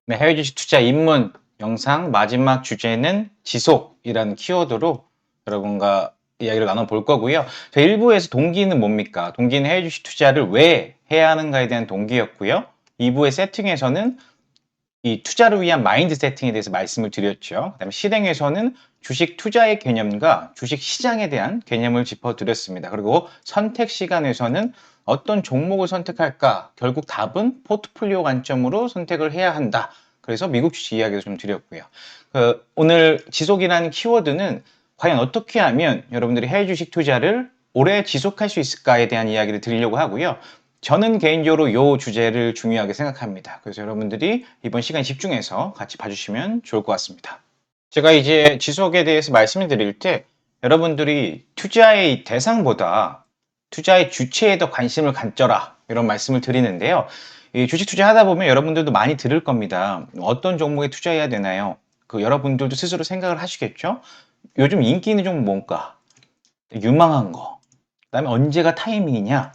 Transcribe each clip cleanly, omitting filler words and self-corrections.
네, 해외 주식 투자 입문 영상 마지막 주제는 지속이라는 키워드로 여러분과 이야기를 나눠볼 거고요. 저희 1부에서 동기는 뭡니까? 동기는 해외 주식 투자를 왜 해야 하는가에 대한 동기였고요. 2부의 세팅에서는 이 투자를 위한 마인드 세팅에 대해서 말씀을 드렸죠. 그다음에 실행에서는 주식 투자의 개념과 주식 시장에 대한 개념을 짚어드렸습니다. 그리고 선택 시간에서는 어떤 종목을 선택할까? 결국 답은 포트폴리오 관점으로 선택을 해야 한다. 그래서 미국 주식 이야기도 좀 드렸고요. 오늘 지속이라는 키워드는 과연 어떻게 하면 여러분들이 해외 주식 투자를 오래 지속할 수 있을까에 대한 이야기를 드리려고 하고요. 저는 개인적으로 이 주제를 중요하게 생각합니다. 그래서 여러분들이 이번 시간 집중해서 같이 봐주시면 좋을 것 같습니다. 제가 이제 지속에 대해서 말씀을 드릴 때 여러분들이 투자의 대상보다 투자의 주체에 더 관심을 갖져라 이런 말씀을 드리는데요. 이 주식 투자하다 보면 여러분들도 많이 들을 겁니다. 어떤 종목에 투자해야 되나요? 여러분들도 스스로 생각을 하시겠죠? 요즘 인기 있는 종목 뭔가? 유망한 거. 그다음에 언제가 타이밍이냐?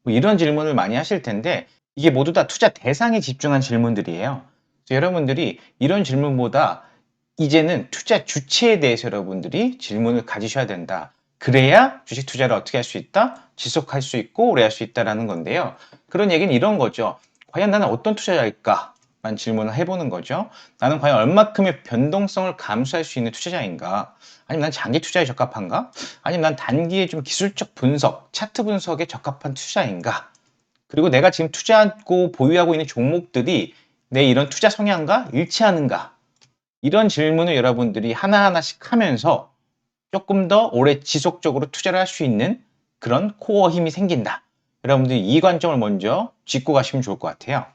뭐 이런 질문을 많이 하실 텐데 이게 모두 다 투자 대상에 집중한 질문들이에요. 그래서 여러분들이 이런 질문보다 이제는 투자 주체에 대해서 여러분들이 질문을 가지셔야 된다. 그래야 주식 투자를 어떻게 할 수 있다? 지속할 수 있고 오래 할 수 있다라는 건데요. 그런 얘기는 이런 거죠. 과연 나는 어떤 투자자일까? 만 질문을 해보는 거죠. 나는 과연 얼마큼의 변동성을 감수할 수 있는 투자자인가? 아니면 난 장기 투자에 적합한가? 아니면 난 단기에 좀 기술적 분석, 차트 분석에 적합한 투자인가? 그리고 내가 지금 투자하고 보유하고 있는 종목들이 내 이런 투자 성향과 일치하는가? 이런 질문을 여러분들이 하나하나씩 하면서 조금 더 오래 지속적으로 투자를 할 수 있는 그런 코어 힘이 생긴다. 여러분들이 이 관점을 먼저 짚고 가시면 좋을 것 같아요.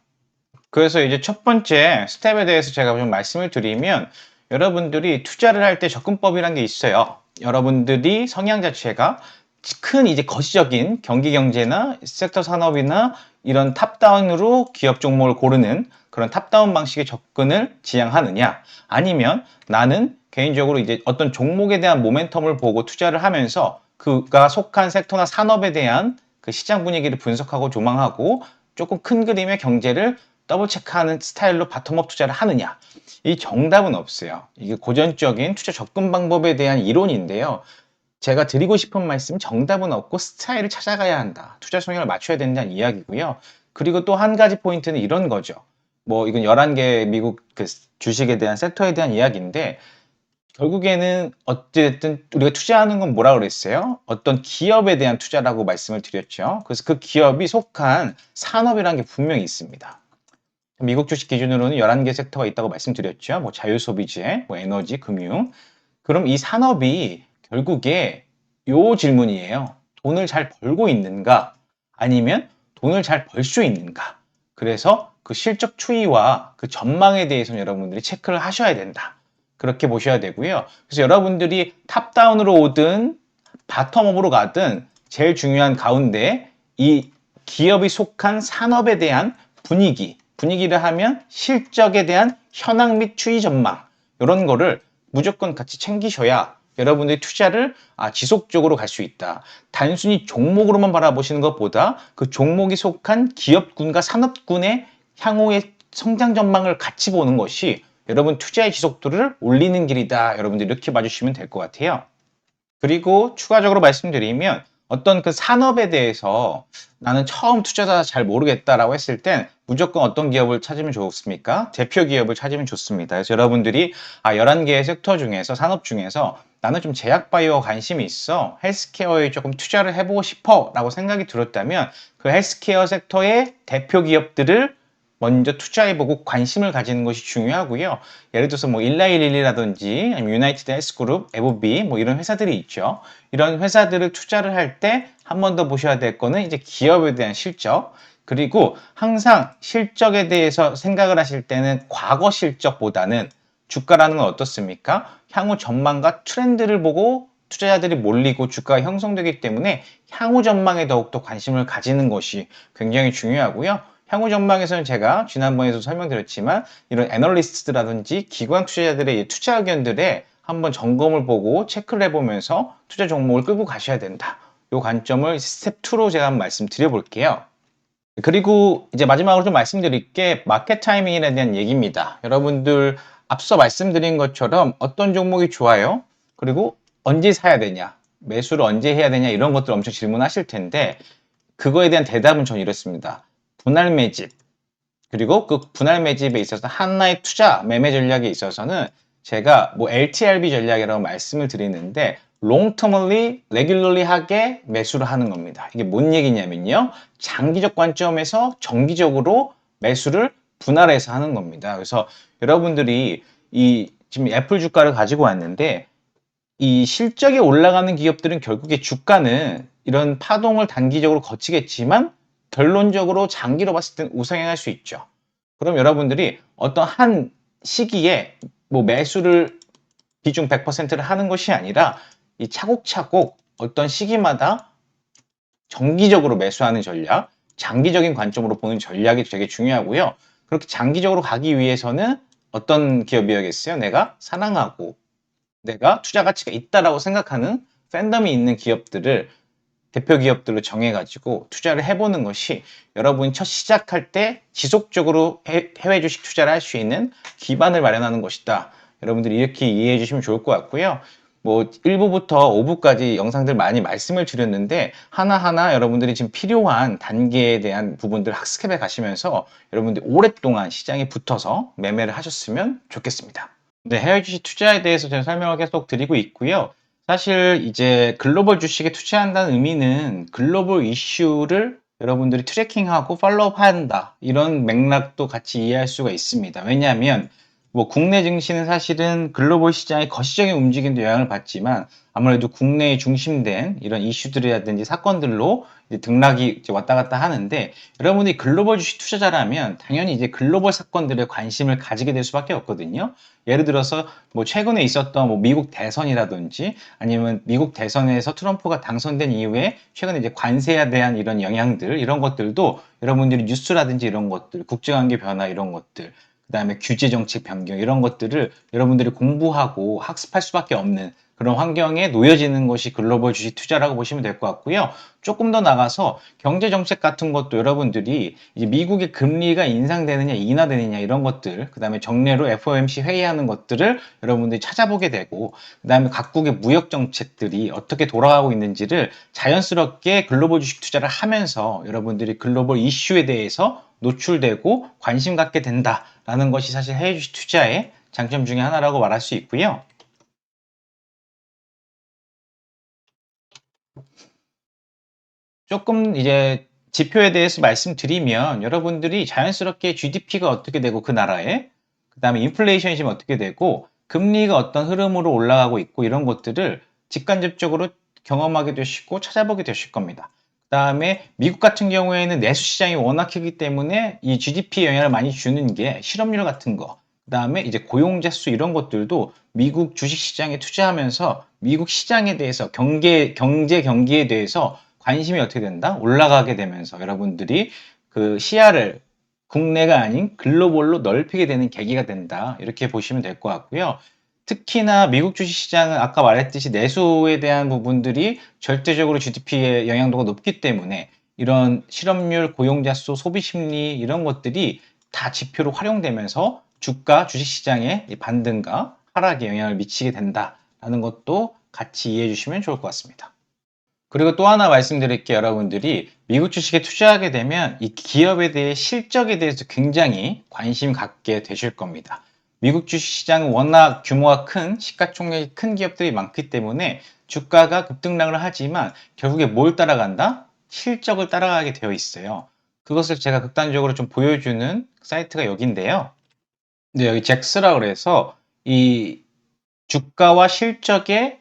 그래서 이제 첫 번째 스텝에 대해서 제가 좀 말씀을 드리면 여러분들이 투자를 할 때 접근법이라는 게 있어요. 여러분들이 성향 자체가 큰 이제 거시적인 경기 경제나 섹터 산업이나 이런 탑다운으로 기업 종목을 고르는 그런 탑다운 방식의 접근을 지향하느냐 아니면 나는 개인적으로 이제 어떤 종목에 대한 모멘텀을 보고 투자를 하면서 그가 속한 섹터나 산업에 대한 그 시장 분위기를 분석하고 조망하고 조금 큰 그림의 경제를 더블 체크하는 스타일로 바텀업 투자를 하느냐? 이 정답은 없어요. 이게 고전적인 투자 접근 방법에 대한 이론인데요. 제가 드리고 싶은 말씀 정답은 없고 스타일을 찾아가야 한다. 투자 성향을 맞춰야 된다는 이야기고요. 그리고 또 한 가지 포인트는 이런 거죠. 뭐 이건 11개 미국 그 주식에 대한 섹터에 대한 이야기인데 결국에는 어쨌든 우리가 투자하는 건 뭐라 그랬어요? 어떤 기업에 대한 투자라고 말씀을 드렸죠. 그래서 그 기업이 속한 산업이라는 게 분명히 있습니다. 미국 주식 기준으로는 11개 섹터가 있다고 말씀드렸죠. 뭐 자유소비재, 뭐 에너지, 금융. 그럼 이 산업이 결국에 요 질문이에요. 돈을 잘 벌고 있는가? 아니면 돈을 잘 벌 수 있는가? 그래서 그 실적 추이와 그 전망에 대해서는 여러분들이 체크를 하셔야 된다. 그렇게 보셔야 되고요. 그래서 여러분들이 탑다운으로 오든 바텀업으로 가든 제일 중요한 가운데 이 기업이 속한 산업에 대한 분위기를 하면 실적에 대한 현황 및 추이 전망 이런 거를 무조건 같이 챙기셔야 여러분들이 투자를 지속적으로 갈 수 있다. 단순히 종목으로만 바라보시는 것보다 그 종목이 속한 기업군과 산업군의 향후의 성장 전망을 같이 보는 것이 여러분 투자의 지속도를 올리는 길이다. 여러분들 이렇게 봐주시면 될 것 같아요. 그리고 추가적으로 말씀드리면 어떤 그 산업에 대해서 나는 처음 투자자 잘 모르겠다라고 했을 땐 무조건 어떤 기업을 찾으면 좋습니까? 대표 기업을 찾으면 좋습니다. 그래서 여러분들이 11개의 섹터 중에서 산업 중에서 나는 좀 제약 바이오에 관심이 있어. 헬스케어에 조금 투자를 해보고 싶어 라고 생각이 들었다면 그 헬스케어 섹터의 대표 기업들을 먼저 투자해보고 관심을 가지는 것이 중요하고요. 예를 들어서 뭐 일라이릴리라든지 아니면 유나이티드 헬스그룹, 에보비 뭐 이런 회사들이 있죠. 이런 회사들을 투자를 할 때 한 번 더 보셔야 될 거는 이제 기업에 대한 실적. 그리고 항상 실적에 대해서 생각을 하실 때는 과거 실적보다는 주가라는 건 어떻습니까? 향후 전망과 트렌드를 보고 투자자들이 몰리고 주가가 형성되기 때문에 향후 전망에 더욱더 관심을 가지는 것이 굉장히 중요하고요. 향후 전망에서는 제가 지난번에도 설명드렸지만 이런 애널리스트라든지 기관 투자자들의 투자 의견들에 한번 점검을 보고 체크를 해보면서 투자 종목을 끌고 가셔야 된다. 이 관점을 스텝 2로 제가 한번 말씀드려 볼게요. 그리고 이제 마지막으로 좀 말씀드릴 게 마켓 타이밍에 대한 얘기입니다. 여러분들 앞서 말씀드린 것처럼 어떤 종목이 좋아요? 그리고 언제 사야 되냐? 매수를 언제 해야 되냐? 이런 것들 엄청 질문하실 텐데 그거에 대한 대답은 전 이렇습니다. 분할 매집 그리고 그 분할 매집에 있어서 하나의 투자 매매 전략에 있어서는 제가 뭐 LTRB 전략이라고 말씀을 드리는데 long-termly, regularly 하게 매수를 하는 겁니다. 이게 뭔 얘기냐면요. 장기적 관점에서 정기적으로 매수를 분할해서 하는 겁니다. 그래서 여러분들이 이 지금 애플 주가를 가지고 왔는데 이 실적이 올라가는 기업들은 결국에 주가는 이런 파동을 단기적으로 거치겠지만 결론적으로 장기로 봤을 땐 우상향할 수 있죠. 그럼 여러분들이 어떤 한 시기에 뭐 매수를 비중 100%를 하는 것이 아니라 이 차곡차곡 어떤 시기마다 정기적으로 매수하는 전략, 장기적인 관점으로 보는 전략이 되게 중요하고요. 그렇게 장기적으로 가기 위해서는 어떤 기업이어야겠어요? 내가 사랑하고 내가 투자 가치가 있다라고 생각하는 팬덤이 있는 기업들을 대표 기업들로 정해가지고 투자를 해보는 것이 여러분이 첫 시작할 때 지속적으로 해외 주식 투자를 할 수 있는 기반을 마련하는 것이다. 여러분들이 이렇게 이해해 주시면 좋을 것 같고요. 뭐 1부부터 5부까지 영상들 많이 말씀을 드렸는데 하나하나 여러분들이 지금 필요한 단계에 대한 부분들 학습해 가시면서 여러분들이 오랫동안 시장에 붙어서 매매를 하셨으면 좋겠습니다. 네, 해외 주식 투자에 대해서 제가 설명을 계속 드리고 있고요. 사실 이제 글로벌 주식에 투자한다는 의미는 글로벌 이슈를 여러분들이 트래킹하고 팔로우업 한다. 이런 맥락도 같이 이해할 수가 있습니다. 왜냐하면 뭐 국내 증시는 사실은 글로벌 시장의 거시적인 움직임도 영향을 받지만 아무래도 국내에 중심된 이런 이슈들이라든지 사건들로 이제 등락이 이제 왔다 갔다 하는데 여러분이 글로벌 주식 투자자라면 당연히 이제 글로벌 사건들에 관심을 가지게 될 수밖에 없거든요. 예를 들어서 뭐 최근에 있었던 뭐 미국 대선이라든지 아니면 미국 대선에서 트럼프가 당선된 이후에 최근에 이제 관세에 대한 이런 영향들 이런 것들도 여러분들이 뉴스라든지 이런 것들 국제관계 변화 이런 것들 그다음에 규제 정책 변경 이런 것들을 여러분들이 공부하고 학습할 수밖에 없는 그런 환경에 놓여지는 것이 글로벌 주식 투자라고 보시면 될 것 같고요. 조금 더 나가서 경제 정책 같은 것도 여러분들이 이제 미국의 금리가 인상되느냐 인하되느냐 이런 것들 그다음에 정례로 FOMC 회의하는 것들을 여러분들이 찾아보게 되고 그다음에 각국의 무역 정책들이 어떻게 돌아가고 있는지를 자연스럽게 글로벌 주식 투자를 하면서 여러분들이 글로벌 이슈에 대해서 노출되고 관심 갖게 된다라는 것이 사실 해외 주식 투자의 장점 중에 하나라고 말할 수 있고요. 조금 이제 지표에 대해서 말씀드리면 여러분들이 자연스럽게 GDP가 어떻게 되고 그 나라에 그다음에 인플레이션이 지금 어떻게 되고 금리가 어떤 흐름으로 올라가고 있고 이런 것들을 직간접적으로 경험하게 되시고 찾아보게 되실 겁니다. 그다음에 미국 같은 경우에는 내수 시장이 워낙 크기 때문에 이 GDP에 영향을 많이 주는 게 실업률 같은 거 그다음에 이제 고용자 수 이런 것들도 미국 주식 시장에 투자하면서 미국 시장에 대해서 경제 경기에 대해서 관심이 어떻게 된다? 올라가게 되면서 여러분들이 그 시야를 국내가 아닌 글로벌로 넓히게 되는 계기가 된다. 이렇게 보시면 될 것 같고요. 특히나 미국 주식시장은 아까 말했듯이 내수에 대한 부분들이 절대적으로 GDP의 영향도가 높기 때문에 이런 실업률, 고용자 수, 소비 심리 이런 것들이 다 지표로 활용되면서 주가, 주식시장의 반등과 하락에 영향을 미치게 된다라는 것도 같이 이해해 주시면 좋을 것 같습니다. 그리고 또 하나 말씀드릴 게 여러분들이 미국 주식에 투자하게 되면 이 기업에 대해 실적에 대해서 굉장히 관심 갖게 되실 겁니다. 미국 주식 시장은 워낙 규모가 큰 시가총액이 큰 기업들이 많기 때문에 주가가 급등락을 하지만 결국에 뭘 따라간다? 실적을 따라가게 되어 있어요. 그것을 제가 극단적으로 좀 보여주는 사이트가 여기인데요. 네, 여기 잭스라 그래서 이 주가와 실적의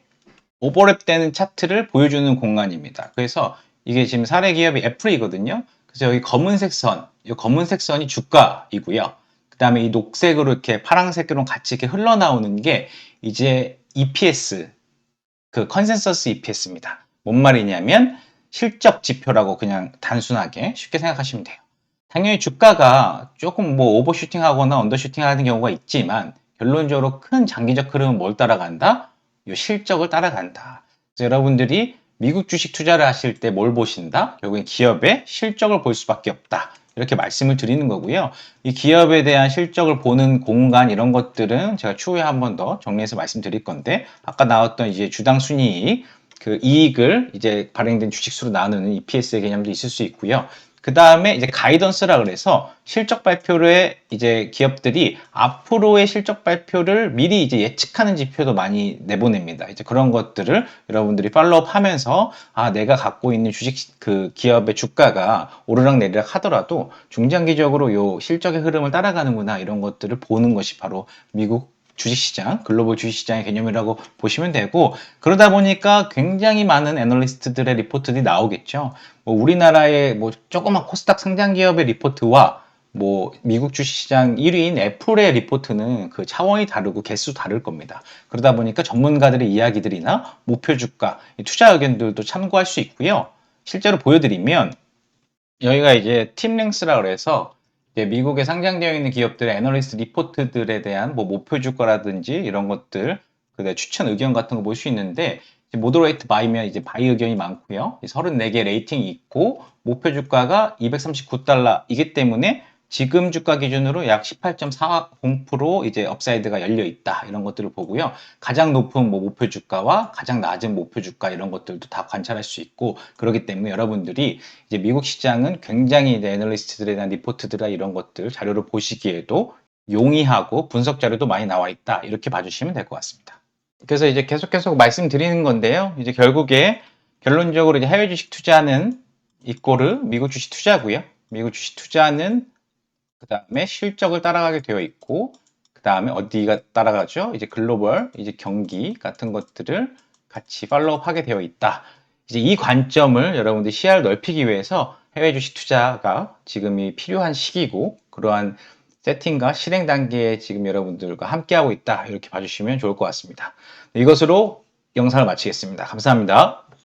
오버랩되는 차트를 보여주는 공간입니다. 그래서 이게 지금 사례 기업이 애플이거든요. 그래서 여기 검은색 선, 이 검은색 선이 주가이고요. 그 다음에 이 녹색으로 이렇게 파란색으로 같이 이렇게 흘러나오는 게 이제 EPS, 그 컨센서스 EPS입니다. 뭔 말이냐면 실적 지표라고 그냥 단순하게 쉽게 생각하시면 돼요. 당연히 주가가 조금 뭐 오버슈팅하거나 언더슈팅하는 경우가 있지만 결론적으로 큰 장기적 흐름은 뭘 따라간다? 이 실적을 따라간다. 그래서 여러분들이 미국 주식 투자를 하실 때 뭘 보신다? 결국엔 기업의 실적을 볼 수밖에 없다. 이렇게 말씀을 드리는 거고요. 이 기업에 대한 실적을 보는 공간 이런 것들은 제가 추후에 한 번 더 정리해서 말씀드릴 건데 아까 나왔던 이제 주당 순이익 그 이익을 이제 발행된 주식수로 나누는 EPS의 개념도 있을 수 있고요. 그 다음에 이제 가이던스라 그래서 실적 발표를 이제 기업들이 앞으로의 실적 발표를 미리 이제 예측하는 지표도 많이 내보냅니다. 이제 그런 것들을 여러분들이 팔로우업 하면서 아, 내가 갖고 있는 주식 그 기업의 주가가 오르락 내리락 하더라도 중장기적으로 요 실적의 흐름을 따라가는구나 이런 것들을 보는 것이 바로 미국 주식시장, 글로벌 주식시장의 개념이라고 보시면 되고 그러다 보니까 굉장히 많은 애널리스트들의 리포트들이 나오겠죠. 뭐 우리나라의 뭐 조그만 코스닥 상장 기업의 리포트와 뭐 미국 주식시장 1위인 애플의 리포트는 그 차원이 다르고 개수 다를 겁니다. 그러다 보니까 전문가들의 이야기들이나 목표 주가, 투자 의견들도 참고할 수 있고요. 실제로 보여드리면 여기가 이제 팀랭스라 그래서 이제 미국에 상장되어 있는 기업들의 애널리스트 리포트들에 대한 뭐 목표 주가라든지 이런 것들, 그다음에 추천 의견 같은 거 볼 수 있는데 모더레이트 바이면 이제 바이 의견이 많고요. 34개 레이팅이 있고 목표 주가가 239달러이기 때문에 지금 주가 기준으로 약 18.40% 이제 업사이드가 열려 있다. 이런 것들을 보고요. 가장 높은 뭐 목표 주가와 가장 낮은 목표 주가 이런 것들도 다 관찰할 수 있고 그렇기 때문에 여러분들이 이제 미국 시장은 굉장히 이제 애널리스트들에 대한 리포트들이나 이런 것들 자료를 보시기에도 용이하고 분석 자료도 많이 나와 있다. 이렇게 봐주시면 될 것 같습니다. 그래서 이제 계속 말씀드리는 건데요. 이제 결국에 결론적으로 이제 해외 주식 투자는 이꼬르 미국 주식 투자고요. 미국 주식 투자는 그 다음에 실적을 따라가게 되어 있고, 그 다음에 어디가 따라가죠? 이제 글로벌, 이제 경기 같은 것들을 같이 팔로우업 하게 되어 있다. 이제 이 관점을 여러분들 시야를 넓히기 위해서 해외 주식 투자가 지금이 필요한 시기고, 그러한 세팅과 실행 단계에 지금 여러분들과 함께하고 있다. 이렇게 봐주시면 좋을 것 같습니다. 이것으로 영상을 마치겠습니다. 감사합니다.